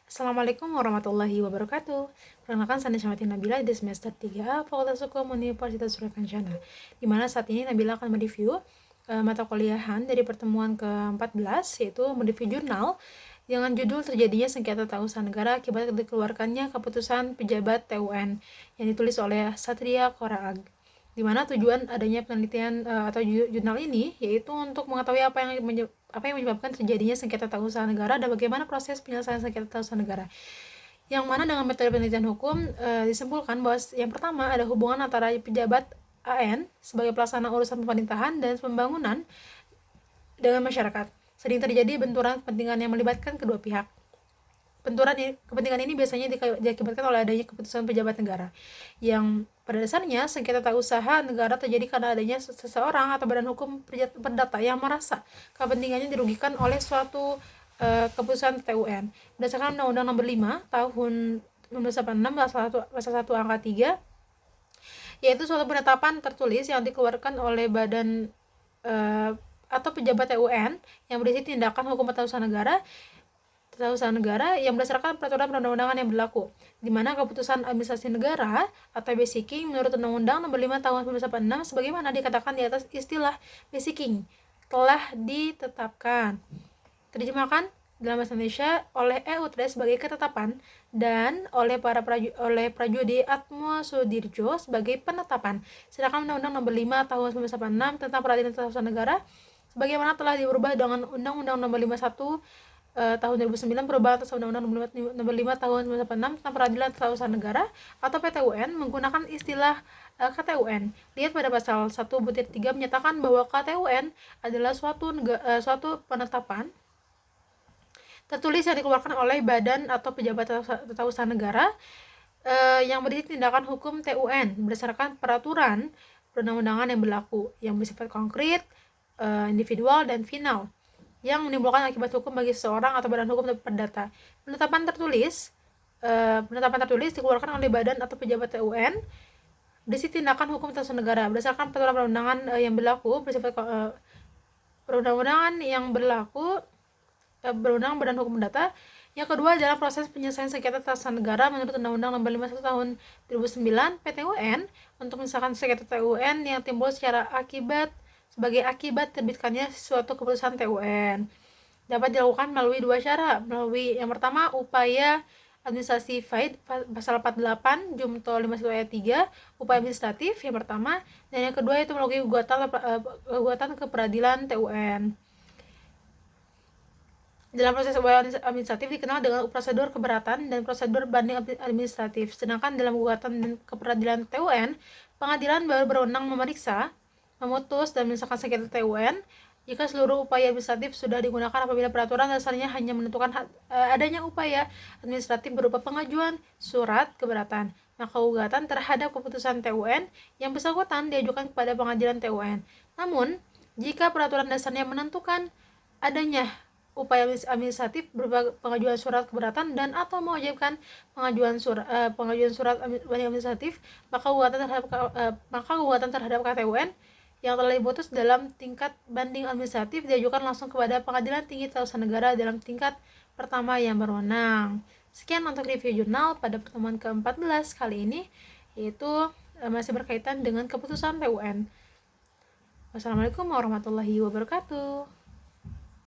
Assalamualaikum warahmatullahi wabarakatuh. Perkenalkan, saya Syamati Nabila di semester 3 Fakultas Hukum Universitas Surakarta, di mana saat ini Nabila akan mereview mata kuliahan dari pertemuan ke-14, yaitu mereview jurnal dengan judul terjadinya sengketa tata usaha negara akibat dikeluarkannya keputusan pejabat TUN yang ditulis oleh Satria Koraag, di mana tujuan adanya penelitian atau jurnal ini yaitu untuk mengetahui apa yang menyebabkan terjadinya sengketa tata usaha negara dan bagaimana proses penyelesaian sengketa tata usaha negara. Yang mana dengan metode penelitian hukum disimpulkan bahwa yang pertama ada hubungan antara pejabat AN sebagai pelaksana urusan pemerintahan dan pembangunan dengan masyarakat. Sering terjadi benturan kepentingan yang melibatkan kedua pihak. Benturan kepentingan ini biasanya diakibatkan oleh adanya keputusan pejabat negara, yang pada dasarnya sengketa tata usaha negara terjadi karena adanya seseorang atau badan hukum perdata yang merasa kepentingannya dirugikan oleh suatu keputusan TUN. Berdasarkan Undang-Undang Nomor 5 Tahun 1986 pasal 1 angka 3, yaitu suatu penetapan tertulis yang dikeluarkan oleh badan atau pejabat TUN yang berisi tindakan hukum tata usaha negara yang berdasarkan peraturan perundang-undangan yang berlaku, di mana keputusan administrasi negara atau basicking menurut Undang-Undang Nomor 5 Tahun 1986 sebagaimana dikatakan di atas istilah basicking telah ditetapkan. Terjemahkan dalam bahasa Indonesia oleh EUTRE sebagai ketetapan dan oleh Prajudi Atmo Sudirjo sebagai penetapan. Sedangkan Undang-Undang Nomor 5 Tahun 1986 tentang peradilan tata usaha negara sebagaimana telah diubah dengan Undang-Undang Nomor 51 tahun 2009 perubahan atas Undang-Undang Nomor 5 Tahun 1986 tentang peradilan tata usaha negara atau PTUN menggunakan istilah KTUN. Lihat pada pasal 1/3 menyatakan bahwa KTUN adalah suatu penetapan tertulis yang dikeluarkan oleh badan atau pejabat tata usaha negara yang berisi tindakan hukum TUN berdasarkan peraturan perundang-undangan yang berlaku yang bersifat konkret, individual, dan final yang menimbulkan akibat hukum bagi seseorang atau badan hukum perdata. Penetapan tertulis dikeluarkan oleh badan atau pejabat TUN berisi tindakan hukum tata usaha negara berdasarkan peraturan perundangan yang berlaku bersifat perundang-undangan yang berlaku berundang badan hukum perdata. Yang kedua adalah proses penyelesaian sengketa tata usaha negara menurut Undang-Undang Nomor 51 Tahun 2009 PTUN untuk menyelesaikan sengketa TUN yang timbul sebagai akibat terbitkannya suatu keputusan TUN. Dapat dilakukan melalui dua cara. Melalui yang pertama upaya administrasi FAID pasal 48 Jumto 51 ayat 3, upaya administratif yang pertama, dan yang kedua itu melalui gugatan ke peradilan TUN. Dalam proses upaya administratif dikenal dengan prosedur keberatan dan prosedur banding administratif. Sedangkan dalam gugatan ke peradilan TUN, pengadilan baru berwenang memeriksa, memutus, dan menyelesaikan sengketa TUN jika seluruh upaya administratif sudah digunakan apabila peraturan dasarnya hanya menentukan adanya upaya administratif berupa pengajuan surat keberatan, maka gugatan terhadap keputusan TUN yang bersangkutan diajukan kepada pengadilan TUN. Namun, jika peraturan dasarnya menentukan adanya upaya administratif berupa pengajuan surat keberatan dan atau mewajibkan pengajuan surat banding administratif, maka gugatan terhadap KTUN yang telah diputus dalam tingkat banding administratif diajukan langsung kepada Pengadilan Tinggi Tata Usaha Negara dalam tingkat pertama yang berwenang. Sekian untuk review jurnal pada pertemuan ke-14 kali ini, yaitu masih berkaitan dengan keputusan TUN. Wassalamualaikum warahmatullahi wabarakatuh.